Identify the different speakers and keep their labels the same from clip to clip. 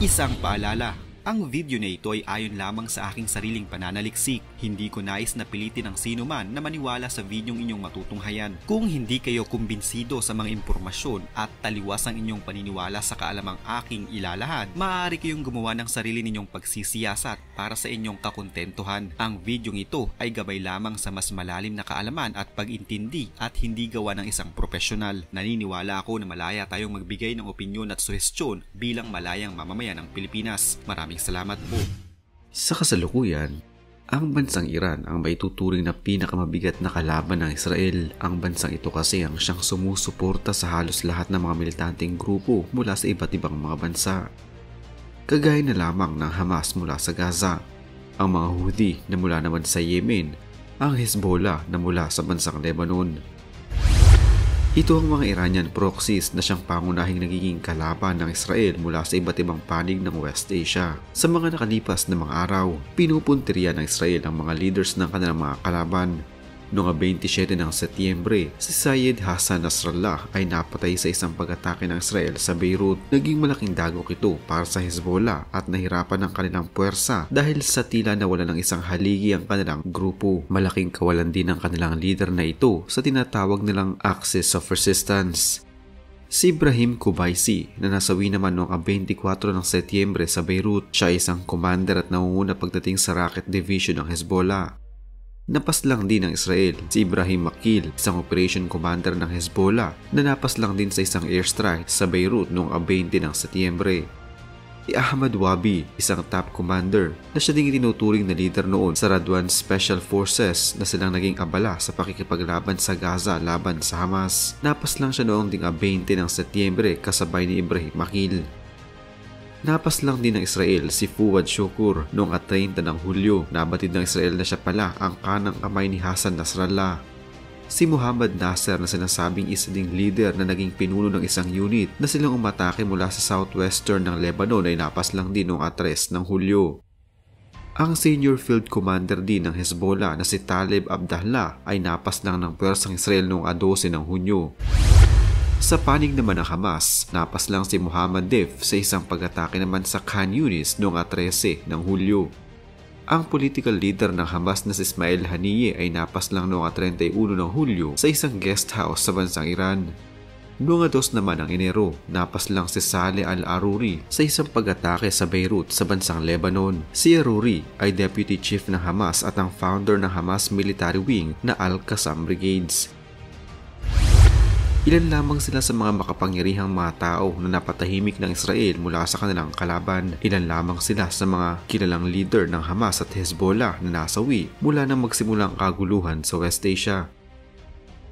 Speaker 1: Isang paalala, ang video na ito ay ayon lamang sa aking sariling pananaliksik. Hindi ko nais na pilitin ang sino man na maniwala sa videong inyong matutunghayan. Kung hindi kayo kumbinsido sa mga impormasyon at taliwas ang inyong paniniwala sa kaalamang aking ilalahad, maaari kayong gumawa ng sarili ninyong pagsisiyasat para sa inyong kakontentuhan. Ang videong ito ay gabay lamang sa mas malalim na kaalaman at pag-intindi at hindi gawa ng isang profesional. Naniniwala ako na malaya tayong magbigay ng opinyon at suhestyon bilang malayang mamamayan ng Pilipinas. Maraming salamat po.
Speaker 2: Sa kasalukuyan, ang bansang Iran ang maituturing na pinakamabigat na kalaban ng Israel. Ang bansang ito kasi ang siyang sumusuporta sa halos lahat ng mga militanteng grupo mula sa iba't ibang mga bansa. Kagaya na lamang ng Hamas mula sa Gaza, ang mga Houthi na mula naman sa Yemen, ang Hezbollah na mula sa bansang Lebanon. Ito ang mga Iranian proxies na siyang pangunahing nagiging kalaban ng Israel mula sa iba't ibang panig ng West Asia. Sa mga nakalipas na mga araw, pinupuntirya ng Israel ang mga leaders ng kanilang mga kalaban. Noong 27 ng Setyembre, si Syed Hassan Nasrallah ay napatay sa isang pag-atake ng Israel sa Beirut. Naging malaking dagok ito para sa Hezbollah at nahirapan ang kanilang puwersa dahil sa tila nawala ng isang haligi ang kanilang grupo. Malaking kawalan din ng kanilang leader na ito sa tinatawag nilang Axis of Resistance. Si Ibrahim Kubaisi na nasawi naman noong 24 ng Setyembre sa Beirut. Siya ay isang commander at nangunguna pagdating sa Rocket Division ng Hezbollah. Napaslang din ng Israel si Ibrahim Makil, isang operation commander ng Hezbollah na napaslang din sa isang airstrike sa Beirut noong 20 ng Setyembre. Si Ahmad Wabi, isang top commander na siya ding tinuturing na leader noon sa Radwan Special Forces na silang naging abala sa pakikipaglaban sa Gaza laban sa Hamas. Napaslang siya noong 20 ng Setyembre kasabay ni Ibrahim Makil. Napaslang din ng Israel si Fuad Shukur noong 30 ng Hulyo. Nabatid ng Israel na siya pala ang kanang kamay ni Hassan Nasrallah. Si Muhammad Nasser na sinasabing isa ding leader na naging pinuno ng isang unit na silang umatake mula sa southwestern ng Lebanon ay napaslang din noong 3 ng Hulyo. Ang senior field commander din ng Hezbollah na si Talib Abdallah ay napaslang ng puwersang Israel noong 12 ng Hunyo. Sa panig naman ng Hamas, napaslang si Muhammad Deif sa isang pag-atake naman sa Khan Yunis noong 13 ng Hulyo. Ang political leader ng Hamas na si Ismail Haniyeh ay napaslang noong 31 ng Hulyo sa isang guest house sa bansang Iran. Noong 2 naman ng Enero, napaslang si Saleh al-Aruri sa isang pag-atake sa Beirut sa bansang Lebanon. Si Aruri ay deputy chief ng Hamas at ang founder ng Hamas military wing na Al-Qassam Brigades. Ilan lamang sila sa mga makapangyarihang mga tao na napatahimik ng Israel mula sa kanilang kalaban. Ilan lamang sila sa mga kilalang leader ng Hamas at Hezbollah na nasawi mula nang magsimulang kaguluhan sa West Asia.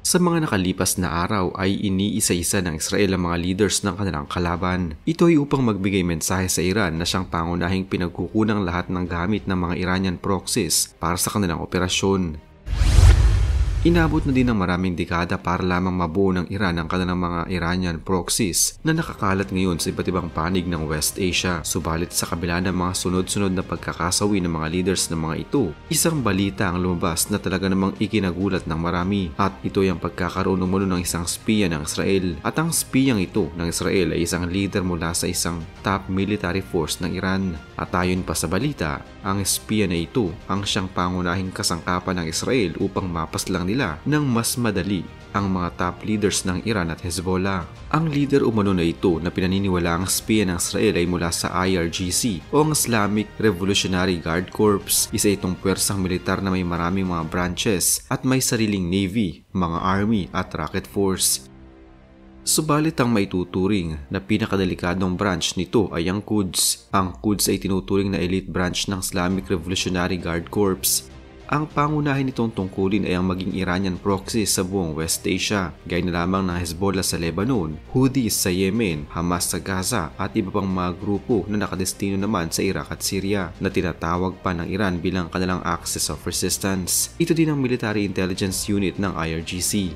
Speaker 2: Sa mga nakalipas na araw ay iniisa-isa ng Israel ang mga leaders ng kanilang kalaban. Ito ay upang magbigay mensahe sa Iran na siyang pangunahing pinagkukunang lahat ng gamit ng mga Iranian proxies para sa kanilang operasyon. Inabot na din ng maraming dekada para lamang mabuo ng Iran ang kanilang mga Iranian proxies na nakakalat ngayon sa iba't ibang panig ng West Asia. Subalit sa kabila ng mga sunod-sunod na pagkakasawi ng mga leaders ng mga ito, isang balita ang lumabas na talaga namang ikinagulat ng marami at ito ay ang pagkakaroon umano ng isang spiya ng Israel. At ang spiyang ito ng Israel ay isang leader mula sa isang top military force ng Iran. At ayon pa sa balita, ang spiya na ito ang siyang pangunahing kasangkapan ng Israel upang mapaslang nila ng mas madali ang mga top leaders ng Iran at Hezbollah. Ang leader umano na ito na pinaniniwala ang spiya ng Israel ay mula sa IRGC o ang Islamic Revolutionary Guard Corps. Isa itong puwersang militar na may maraming mga branches at may sariling navy, mga army at rocket force. Subalit ang maituturing na pinakadelikadong branch nito ay ang Quds. Ang Quds ay tinuturing na elite branch ng Islamic Revolutionary Guard Corps. Ang pangunahin nitong tungkulin ay ang maging Iranian proxy sa buong West Asia, gaya na lamang ng Hezbollah sa Lebanon, Houthis sa Yemen, Hamas sa Gaza at iba pang mga grupo na nakadestino naman sa Iraq at Syria na tinatawag pa ng Iran bilang kanilang Axis of Resistance. Ito din ang military intelligence unit ng IRGC.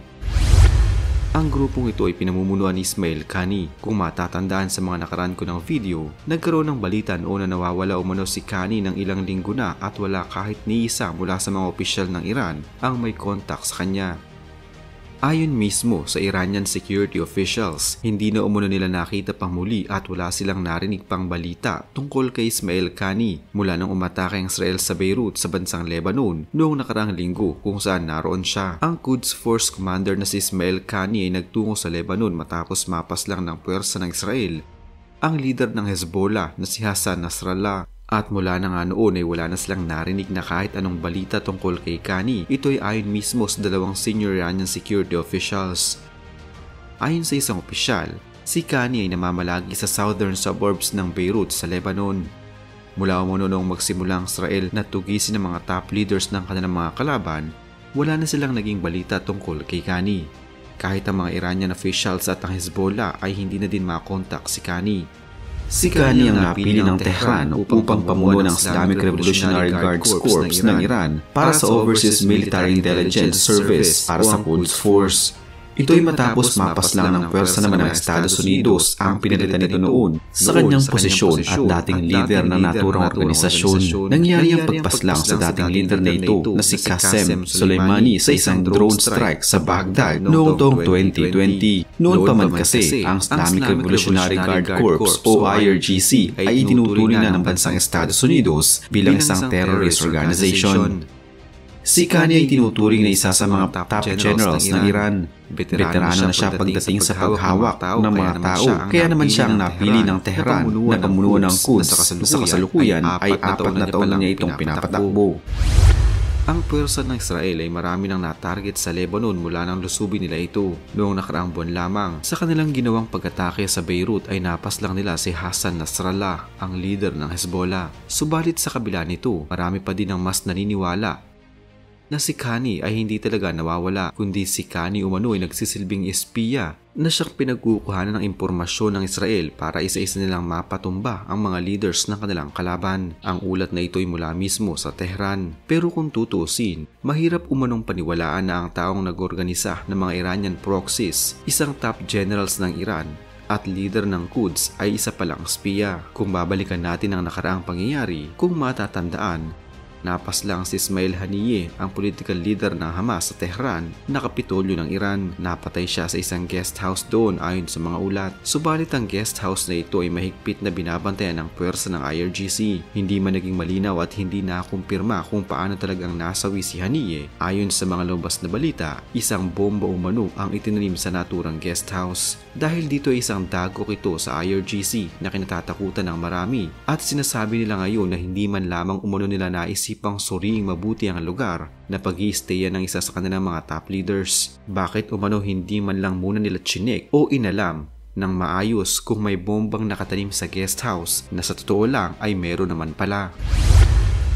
Speaker 2: Ang grupong ito ay pinamumunuan ni Ismail Qani. Kung matatandaan sa mga nakaraan ko ng video, nagkaroon ng balita noon na nawawala umano si Qani ng ilang linggo na at wala kahit ni isa mula sa mga opisyal ng Iran ang may kontak sa kanya. Ayon mismo sa Iranian security officials, hindi na umano nila nakita pang muli at wala silang narinig pang balita tungkol kay Ismail Qani mula nang umatake ang Israel sa Beirut sa bansang Lebanon noong nakaraang linggo kung saan naroon siya. Ang Quds Force commander na si Ismail Qani ay nagtungo sa Lebanon matapos mapas lang ng puwersa ng Israel ang leader ng Hezbollah na si Hassan Nasrallah. At mula na nga noon ay wala na silang narinig na kahit anong balita tungkol kay Qani. Ito ay ayon mismo sa dalawang senior Iranian security officials. Ayon sa isang opisyal, si Qani ay namamalagi sa southern suburbs ng Beirut sa Lebanon. Mula umano noong magsimula ang Israel na tugisin ang mga top leaders ng kanilang mga kalaban, wala na silang naging balita tungkol kay Qani. Kahit ang mga Iranian officials at ang Hezbollah ay hindi na din makontak si Qani. Si Qani ang napili ng Tehran upang pamuno ng Islamic Revolutionary Guards Corps ng Iran para sa Overseas Military Intelligence Service para sa Quds Force. Ito ay matapos mapas lang ng pwersa naman ng Estados Unidos ang pinalitan nito noon sa kanyang posisyon at dating leader ng naturang organisasyon. Nangyari ang pagpaslang sa dating leader na ito na si Qasem Soleimani sa isang drone strike sa Baghdad noong taong 2020. Noon pa man kasi, ang Islamic Revolutionary Guard Corps o IRGC ay itinuturing na ng bansang Estados Unidos bilang isang terrorist organization. Si Qani ay tinuturing na isa sa mga top generals ng Iran. Veterano na siya pagdating sa paghawak ng mga tao, kaya naman siya ang napili ng Tehran na pamunuan ng Quds na sa kasalukuyan ay 4 na taon na niya itong pinapatakbo. Ang puwersa ng Israel ay marami nang natarget sa Lebanon mula nang lusubin nila ito. Noong nakaraang buwan lamang, sa kanilang ginawang pag-atake sa Beirut ay napas lang nila si Hassan Nasrallah, ang leader ng Hezbollah. Subalit sa kabila nito, marami pa din ang mas naniniwala na si Qani ay hindi talaga nawawala, kundi si Qani umano ay nagsisilbing espiya na siyang pinagkukuhanan ng impormasyon ng Israel para isa-isa nilang mapatumba ang mga leaders ng kanilang kalaban. Ang ulat na ito ay mula mismo sa Tehran. Pero kung tutusin, mahirap umanong paniwalaan na ang taong nag-organisa ng mga Iranian proxies, isang top generals ng Iran at leader ng Quds ay isa palang espiya. Kung babalikan natin ang nakaraang pangyayari, kung matatandaan, napas lang si Ismail Haniyeh, ang political leader ng Hamas sa Tehran, na kapitolyo ng Iran. Napatay siya sa isang guest house doon ayon sa mga ulat. Subalit ang guest house na ito ay mahigpit na binabantayan ng puwersa ng IRGC. Hindi man naging malinaw at hindi nakumpirma kung paano talagang nasawi si Haniyeh. Ayon sa mga lumabas na balita, isang bomba umano ang itinanim sa naturang guest house. Dahil dito ay isang dagok ito sa IRGC na kinatatakutan ng marami at sinasabi nila ngayon na hindi man lamang umano nila naisipang suriing mabuti ang lugar na pag-i-stayan ng isa sa kanilang mga top leaders. Bakit umano hindi man lang muna nila chinek o inalam ng maayos kung may bombang nakatanim sa guest house na sa totoo lang ay meron naman pala.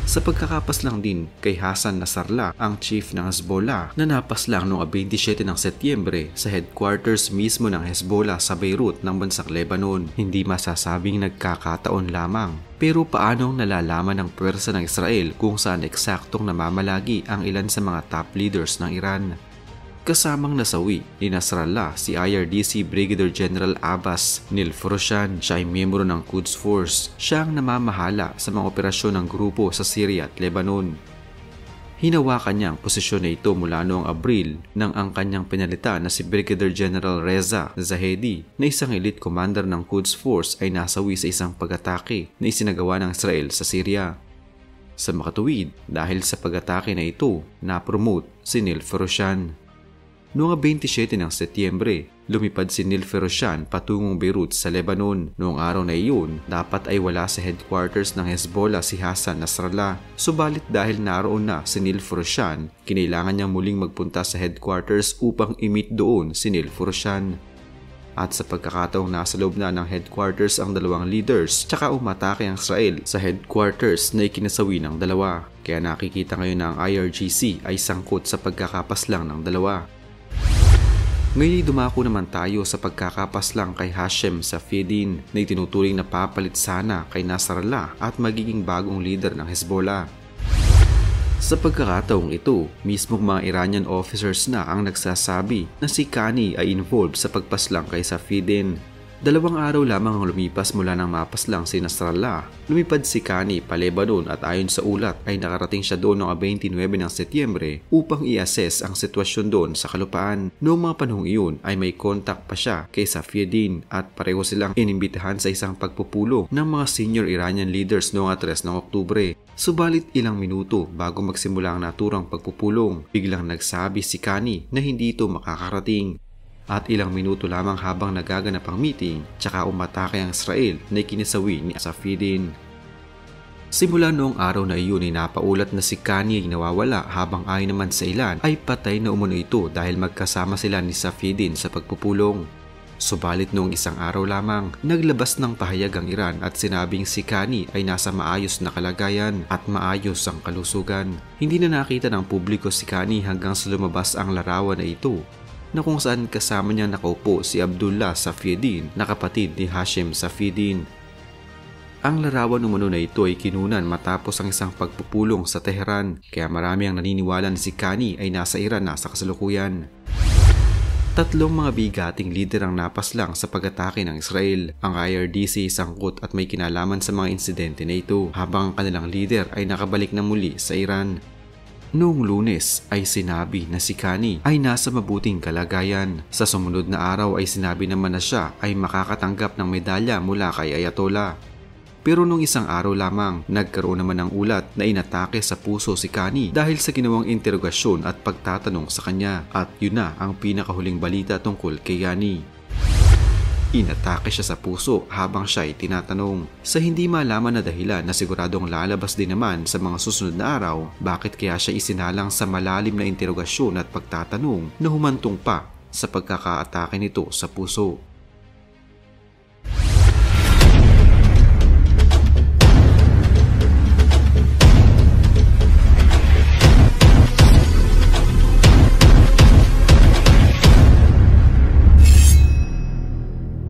Speaker 2: Sa pagkakapas lang din kay Hassan Nasrallah, ang chief ng Hezbollah, na napas lang noong 27 ng Setyembre sa headquarters mismo ng Hezbollah sa Beirut ng bansang Lebanon. Hindi masasabing nagkakataon lamang. Pero paanong nalalaman ng puwersa ng Israel kung saan eksaktong namamalagi ang ilan sa mga top leaders ng Iran? Kasamang nasawi ni Nasrallah si IRGC Brigadier General Abbas Nilforoushan. Siya ay miyembro ng Quds Force. Siya ang namamahala sa mga operasyon ng grupo sa Syria at Lebanon. Hinawakan niya ang posisyon na ito mula noong Abril nang ang kanyang pinalitan na si Brigadier General Reza Zahedi na isang elite commander ng Quds Force ay nasawi sa isang pag-atake na isinagawa ng Israel sa Syria. Sa makatuwid, dahil sa pag-atake na ito, na-promote si Nilforoushan. Noong 27 ng Setyembre, lumipad si Nilforoushan patungong Beirut sa Lebanon. Noong araw na iyon, dapat ay wala sa headquarters ng Hezbollah si Hassan Nasrallah. Subalit dahil naroon na si Nilforoushan, kinailangan niyang muling magpunta sa headquarters upang i-meet doon si Nilforoushan. At sa pagkakataong nasa loob na ng headquarters ang dalawang leaders, tsaka umatake ang Israel sa headquarters na ikinasawi ng dalawa. Kaya nakikita ngayon na ang IRGC ay sangkot sa pagkakapas lang ng dalawa. Ngayon dumako naman tayo sa pagkakapaslang kay Hashem Safieddine na itinuturing na papalit sana kay Nasrallah at magiging bagong leader ng Hezbollah. Sa pagkakataong ito, mismong mga Iranian officers na ang nagsasabi na si Qani ay involved sa pagpaslang kay Safieddine. 2 araw lamang ang lumipas mula nang mapaslang si Nasrallah. Lumipad si Kani pa Lebanon at ayon sa ulat ay nakarating siya doon noong 29 ng Setyembre upang i-assess ang sitwasyon doon sa kalupaan. Noong mga panahong iyon ay may contact pa siya kay Safieddine at pareho silang inimbitahan sa isang pagpupulong ng mga senior Iranian leaders noong 3 ng Oktubre. Subalit ilang minuto bago magsimula ang naturang pagpupulong, biglang nagsabi si Kani na hindi ito makakarating. At ilang minuto lamang habang nagaganap ang meeting, tsaka umatake ang Israel na ikinasawi ni Safieddine. Simula noong araw na iyon ay napaulat na si Kani ay nawawala habang ayon naman sa ilan ay patay na umano ito dahil magkasama sila ni Safieddine sa pagpupulong. Subalit noong isang araw lamang, naglabas ng pahayag ang Iran at sinabing si Kani ay nasa maayos na kalagayan at maayos ang kalusugan. Hindi na nakita ng publiko si Kani hanggang sa lumabas ang larawan na ito, na kung saan kasama niya nakaupo si Abdullah Safieddine na kapatid ni Hashim Safieddine. Ang larawan umano na ito ay kinunan matapos ang isang pagpupulong sa Tehran, kaya marami ang naniniwala na si Kani ay nasa Iran na sa kasalukuyan. 3 mga bigating lider ang napaslang sa pag-atake ng Israel. Ang IRGC sangkot at may kinalaman sa mga insidente na ito, habang ang kanilang leader ay nakabalik na muli sa Iran. Noong Lunes ay sinabi na si Kani ay nasa mabuting kalagayan. Sa sumunod na araw ay sinabi naman na siya ay makakatanggap ng medalya mula kay Ayatollah. Pero nung isang araw lamang, nagkaroon naman ng ulat na inatake sa puso si Kani dahil sa ginawang interogasyon at pagtatanong sa kanya. At yun na ang pinakahuling balita tungkol kay Kani. Inatake siya sa puso habang siya ay tinatanong. Sa hindi malaman na dahilan na siguradong lalabas din naman sa mga susunod na araw, bakit kaya siya isinalang sa malalim na interogasyon at pagtatanong na humantong pa sa pagkakaatake nito sa puso.